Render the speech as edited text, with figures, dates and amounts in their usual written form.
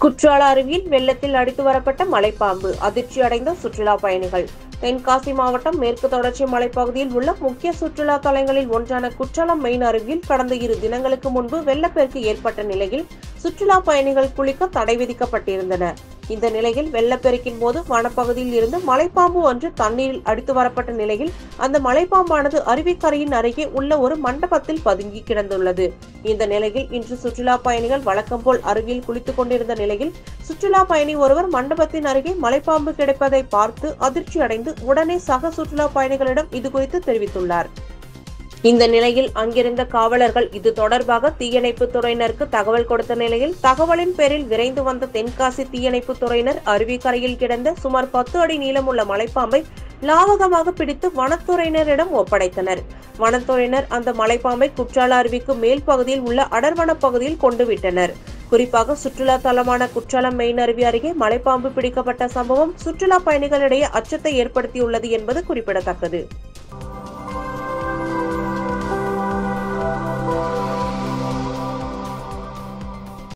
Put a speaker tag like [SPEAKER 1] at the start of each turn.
[SPEAKER 1] குற்றால அருவியில் வெள்ளத்தில் அடித்து வரப்பட்ட மலைப்பாம்பு, அதிர்ச்சி அடைந்த சுற்றுலா பயணிகள். தென்காசி மாவட்டம் மேற்கு தொடர்ச்சி மலைப்பகுதியில் உள்ள முக்கிய சுற்றுலா தலங்களில் ஒன்றான குற்றாலம் மெயின் அருவியில் கடந்த 2 தினங்களுக்கு முன்பு வெள்ளப்பெருக்கு ஏற்பட்ட நிலையில் சுற்றுலா பயணிகள் குளிக்க தடை விதிக்கப்பட்டிருந்தன. இந்த நிலையில் வெள்ளப்பெருக்கின் போது வனப்பகுதியில் இருந்து மலைப்பாம்பு ஒன்று தண்ணீரில் அடித்து வரப்பட்ட நிலையில் அந்த மலைப்பாம்பானது அருவிக்கரையின் அருகே உள்ள ஒரு மண்டபத்தில் பதுங்கி கிடந்துள்ளது. இந்த நிலையில் இன்று சுற்றுலா பயணிகள் வழக்கம் போல் அருவியில் குளித்துக் கொண்டிருந்த நிலையில் சுற்றுலா பயணி ஒருவர் மண்டபத்தின் அருகே மலைப்பாம்பு கிடைப்பதை பார்த்து அதிர்ச்சி அடைந்து உடனே சக சுற்றுலா பயணிகளிடம் இது குறித்து தெரிவித்துள்ளார். இந்த நிலையில் அங்கிருந்த காவலர்கள் இது தொடர்பாக தீயணைப்பு துறையினருக்கு தகவல் கொடுத்த நிலையில் தகவலின் பேரில் விரைந்து வந்த தென்காசி தீயணைப்பு துறையினர் அருவிக்கரையில் கிடந்த சுமார் 10 அடி நீளமுள்ள மலைப்பாம்பை லாவகமாக பிடித்து வனத்துறையினரிடம் ஒப்படைத்தனர். வனத்துறையினர் அந்த மலைப்பாம்பை குற்றால அருவிக்கு மேல் பகுதியில் உள்ள அடர்வன பகுதியில் கொண்டு விட்டனர். குறிப்பாக சுற்றுலா தலமான குற்றாலம் மெயின் அருவி அருகே மலைப்பாம்பு பிடிக்கப்பட்ட சம்பவம் சுற்றுலா பயணிகளிடையே அச்சத்தை ஏற்படுத்தியுள்ளது என்பது குறிப்பிடத்தக்கது.